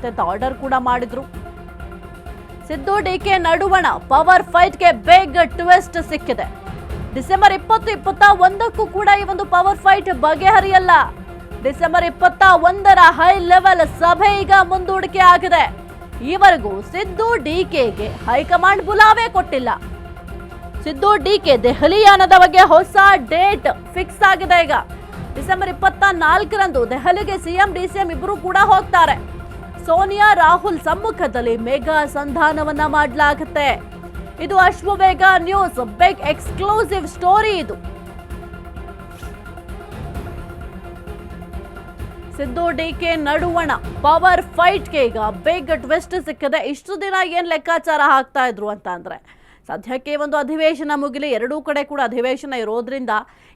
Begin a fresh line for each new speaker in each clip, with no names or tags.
ಮಾಡುವಂತೆ ಆರ್ಡರ್ ಕೂಡ ಮಾಡಿದ್ರು. ಸಿದ್ದು ಡಿಕೆ ನಡುವಣ ಪವರ್ ಫೈಟ್ಗೆ ಬಿಗ್ ಟ್ವಿಸ್ಟ್ ಸಿಕ್ಕಿದೆ. ಡಿಸೆಂಬರ್ 20-21ಕ್ಕೂ ಕೂಡ ಈ ಒಂದು ಪವರ್ ಫೈಟ್ ಬಗೆಹರಿಯಲ್ಲ. ಡಿಸೆಂಬರ್ 21ರ ಹೈ ಲೆವೆಲ್ ಸಭೆ ಈಗ ಮುಂದೂಡಿಕೆ ಆಗಿದೆ. ಈವರೆಗೂ ಸಿದ್ದು ಡಿಕೆಗೆ ಹೈಕಮಾಂಡ್ ಬುಲಾವೆ ಕೊಟ್ಟಿಲ್ಲ. ಸಿದ್ದು ಡಿಕೆ ದೆಹಲಿ ಯಾನದ ಬಗ್ಗೆ ಹೊಸ ಡೇಟ್ ಫಿಕ್ಸ್ ಆಗಿದೆ. ಈಗ ಡಿಸೆಂಬರ್ 24ರಂದು ದೆಹಲಿಗೆ ಸಿಎಂ ಡಿಸಿಎಂ ಇಬ್ಬರು ಕೂಡ ಹೋಗ್ತಾರೆ. ಸೋನಿಯಾ ರಾಹುಲ್ ಸಮ್ಮುಖದಲ್ಲಿ ಮೆಗಾ ಸಂಧಾನವನ್ನ ಮಾಡಲಾಗುತ್ತೆ. ಇದು Ashwavega news big exclusive story. ಇದು ಸಿದ್ದು ಡಿಕೆ ನಡುವಣ ಪವರ್ ಫೈಟ್ಗೆ ಈಗ ಬಿಗ್ ಟ್ವಿಸ್ಟ್ ಸಿಕ್ಕಿದೆ. ಇಷ್ಟು ದಿನ ಏನ್ ಲೆಕ್ಕಾಚಾರ ಹಾಕ್ತಾ ಇದ್ರು ಅಂತ ಅಂದ್ರೆ, ಸದ್ಯಕ್ಕೆ ಒಂದು ಅಧಿವೇಶನ ಮುಗಿಲಿ, ಎರಡೂ ಕಡೆ ಕೂಡ ಅಧಿವೇಶನ ಇರೋದ್ರಿಂದ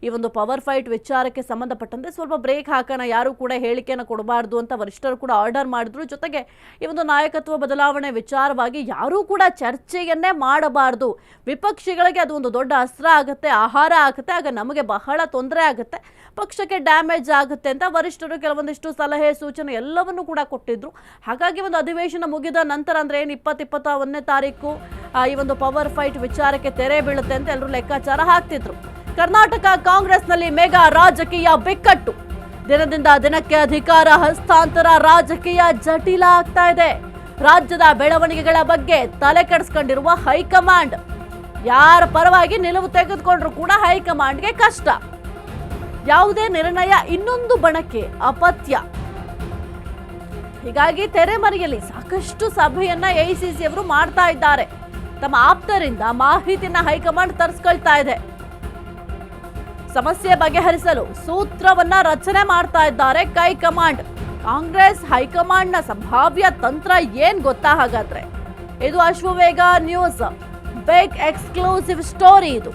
ಈ ಒಂದು ಪವರ್ ಫೈಟ್ ವಿಚಾರಕ್ಕೆ ಸಂಬಂಧಪಟ್ಟಂತೆ ಸ್ವಲ್ಪ ಬ್ರೇಕ್ ಹಾಕೋಣ, ಯಾರು ಕೂಡ ಹೇಳಿಕೆಯನ್ನು ಕೊಡಬಾರ್ದು ಅಂತ ವರಿಷ್ಠರು ಕೂಡ ಆರ್ಡರ್ ಮಾಡಿದ್ರು. ಜೊತೆಗೆ ಈ ಒಂದು ನಾಯಕತ್ವ ಬದಲಾವಣೆ ವಿಚಾರವಾಗಿ ಯಾರೂ ಕೂಡ ಚರ್ಚೆಯನ್ನೇ ಮಾಡಬಾರ್ದು, ವಿಪಕ್ಷಿಗಳಿಗೆ ಅದು ಒಂದು ದೊಡ್ಡ ಅಸ್ತ್ರ ಆಗುತ್ತೆ, ಆಹಾರ ಆಗುತ್ತೆ, ಆಗ ನಮಗೆ ಬಹಳ ತೊಂದರೆ ಆಗುತ್ತೆ, ಪಕ್ಷಕ್ಕೆ ಡ್ಯಾಮೇಜ್ ಆಗುತ್ತೆ ಅಂತ ವರಿಷ್ಠರು ಕೆಲವೊಂದಿಷ್ಟು ಸಲಹೆ ಸೂಚನೆ ಎಲ್ಲವನ್ನೂ ಕೂಡ ಕೊಟ್ಟಿದ್ರು. ಹಾಗಾಗಿ ಒಂದು ಅಧಿವೇಶನ ಮುಗಿದ ನಂತರ ಅಂದ್ರೆ ಏನು 20-21ನೇ ತಾರೀಕು ಈ ಒಂದು ಪವರ್ ಫೈಟ್ ವಿಚಾರಕ್ಕೆ ತೆರೆ ಬೀಳುತ್ತೆ ಅಂತ ಎಲ್ಲರೂ ಲೆಕ್ಕಾಚಾರ ಹಾಕ್ತಿದ್ರು. ಕರ್ನಾಟಕ ಕಾಂಗ್ರೆಸ್ನಲ್ಲಿ ಮೆಗಾ ರಾಜಕೀಯ ಬಿಕ್ಕಟ್ಟು. ದಿನದಿಂದ ದಿನಕ್ಕೆ ಅಧಿಕಾರ ಹಸ್ತಾಂತರ ರಾಜಕೀಯ ಜಟಿಲ ಆಗ್ತಾ ಇದೆ. ರಾಜ್ಯದ ಬೆಳವಣಿಗೆಗಳ ಬಗ್ಗೆ ತಲೆ ಕೆಡಿಸ್ಕೊಂಡಿರುವ ಹೈಕಮಾಂಡ್, ಯಾರ ಪರವಾಗಿ ನಿಲುವು ತೆಗೆದುಕೊಂಡ್ರು ಕೂಡ ಹೈಕಮಾಂಡ್ಗೆ ಕಷ್ಟ. ಯಾವುದೇ ನಿರ್ಣಯ ಇನ್ನೊಂದು ಬಣಕ್ಕೆ ಅಪತ್ಯ. ಹೀಗಾಗಿ ತೆರೆಮರೆಯಲ್ಲಿ ಸಾಕಷ್ಟು ಸಭೆಯನ್ನ ಎಐಸಿಸಿ ಅವರು ಮಾಡ್ತಾ ಇದ್ದಾರೆ. ತಮ್ಮ ಆಪ್ತರಿಂದ ಮಾಹಿತಿಯನ್ನ ಹೈಕಮಾಂಡ್ ತರಿಸ್ಕೊಳ್ತಾ ಇದೆ. ಸಮಸ್ಯೆ ಬಗೆಹರಿಸಲು ಸೂತ್ರವನ್ನ ರಚನೆ ಮಾಡ್ತಾ ಇದ್ದಾರೆ ಹೈಕಮಾಂಡ್. ಕಾಂಗ್ರೆಸ್ ಹೈಕಮಾಂಡ್ನ ಸಂಭಾವ್ಯ ತಂತ್ರ ಏನ್ ಗೊತ್ತಾ ಹಾಗಾದ್ರೆ? ಇದು Ashwavega news big exclusive story. ಇದು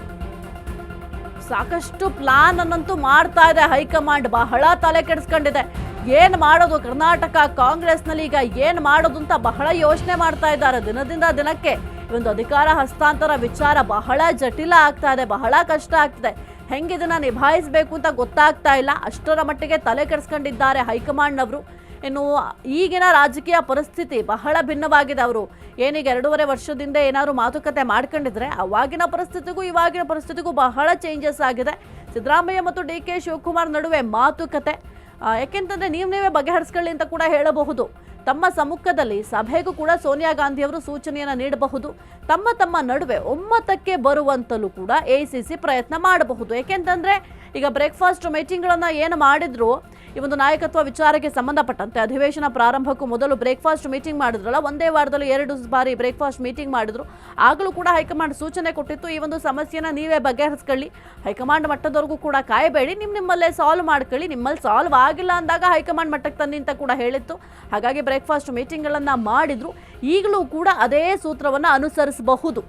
ಸಾಕಷ್ಟು ಪ್ಲಾನ್ ಅನ್ನಂತೂ ಮಾಡ್ತಾ ಇದೆ ಹೈಕಮಾಂಡ್. ಬಹಳ ತಲೆ ಕೆಡಿಸ್ಕೊಂಡಿದೆ. ಏನ್ ಮಾಡೋದು ಕರ್ನಾಟಕ ಕಾಂಗ್ರೆಸ್ನಲ್ಲಿ, ಈಗ ಏನ್ ಮಾಡೋದು ಅಂತ ಬಹಳ ಯೋಚನೆ ಮಾಡ್ತಾ ಇದ್ದಾರೆ. ದಿನದಿಂದ ದಿನಕ್ಕೆ ಒಂದು ಅಧಿಕಾರ ಹಸ್ತಾಂತರ ವಿಚಾರ ಬಹಳ ಜಟಿಲ ಆಗ್ತಾ ಇದೆ, ಬಹಳ ಕಷ್ಟ ಆಗ್ತಿದೆ. ಹೆಂಗಿದನ್ನ ನಿಭಾಯಿಸಬೇಕು ಅಂತ ಗೊತ್ತಾಗ್ತಾ ಇಲ್ಲ. ಅಷ್ಟರ ಮಟ್ಟಿಗೆ ತಲೆ ಕೆಡಿಸ್ಕೊಂಡಿದ್ದಾರೆ ಹೈಕಮಾಂಡ್ನವರು. ಇನ್ನು ಈಗಿನ ರಾಜಕೀಯ ಪರಿಸ್ಥಿತಿ ಬಹಳ ಭಿನ್ನವಾಗಿದೆ. ಅವರು ಏನೀಗ 2.5 ವರ್ಷದಿಂದ ಏನಾದ್ರು ಮಾತುಕತೆ ಮಾಡ್ಕೊಂಡಿದ್ರೆ ಅವಾಗಿನ ಪರಿಸ್ಥಿತಿಗೂ ಇವಾಗಿನ ಪರಿಸ್ಥಿತಿಗೂ ಬಹಳ ಚೇಂಜಸ್ ಆಗಿದೆ. ಸಿದ್ದರಾಮಯ್ಯ ಮತ್ತು ಡಿಕೆ ಶಿವಕುಮಾರ್ ನಡುವೆ ಮಾತುಕತೆ, ಯಾಕೆಂತಂದ್ರೆ ನೀವೇ ಬಗೆಹರಿಸ್ಕೊಳ್ಳಿ ಅಂತ ಕೂಡ ಹೇಳಬಹುದು. ತಮ್ಮ ಸಮ್ಮುಖದಲ್ಲಿ ಸಭೆಗೂ ಕೂಡ ಸೋನಿಯಾ ಗಾಂಧಿ ಅವರು ಸೂಚನೆಯನ್ನ ನೀಡಬಹುದು. ತಮ್ಮ ನಡುವೆ ಒಮ್ಮತಕ್ಕೆ ಬರುವಂತಲೂ ಕೂಡ ಎಐಸಿಸಿ ಪ್ರಯತ್ನ ಮಾಡಬಹುದು. ಯಾಕೆಂತಂದ್ರೆ ಈಗ ಬ್ರೇಕ್ಫಾಸ್ಟ್ ಮೀಟಿಂಗ್ಗಳನ್ನ ಏನು ಮಾಡಿದ್ರು, ಈ ಒಂದು ನಾಯಕತ್ವ ವಿಚಾರಕ್ಕೆ ಸಂಬಂಧಪಟ್ಟಂತೆ ಅಧಿವೇಶನ ಪ್ರಾರಂಭಕ್ಕೂ ಮೊದಲು ಬ್ರೇಕ್ಫಾಸ್ಟ್ ಮೀಟಿಂಗ್ ಮಾಡಿದ್ರಲ್ಲ, ಒಂದೇ ವಾರದಲ್ಲಿ 2 ಬಾರಿ ಬ್ರೇಕ್ಫಾಸ್ಟ್ ಮೀಟಿಂಗ್ ಮಾಡಿದ್ರು. ಆಗಲೂ ಕೂಡ ಹೈಕಮಾಂಡ್ ಸೂಚನೆ ಕೊಟ್ಟಿತ್ತು, ಈ ಒಂದು ಸಮಸ್ಯೆನ ನೀವೇ ಬಗೆಹರಿಸ್ಕೊಳ್ಳಿ, ಹೈಕಮಾಂಡ್ ಮಟ್ಟದವರೆಗೂ ಕೂಡ ಕಾಯಬೇಡಿ, ನಿಮ್ಮಲ್ಲೇ ಸಾಲ್ವ್ ಮಾಡ್ಕೊಳ್ಳಿ, ನಿಮ್ಮಲ್ಲಿ ಸಾಲ್ವ್ ಆಗಿಲ್ಲ ಅಂದಾಗ ಹೈಕಮಾಂಡ್ ಮಟ್ಟಕ್ಕೆ ತನ್ನಿ ಅಂತ ಕೂಡ ಹೇಳಿತ್ತು. ಹಾಗಾಗಿ ಬ್ರೇಕ್ಫಾಸ್ಟ್ ಮೀಟಿಂಗ್ಗಳನ್ನ ಮಾಡಿದ್ರು. ಈಗಲೂ ಕೂಡ ಅದೇ ಸೂತ್ರವನ್ನ ಅನುಸರಿಸಬಹುದು.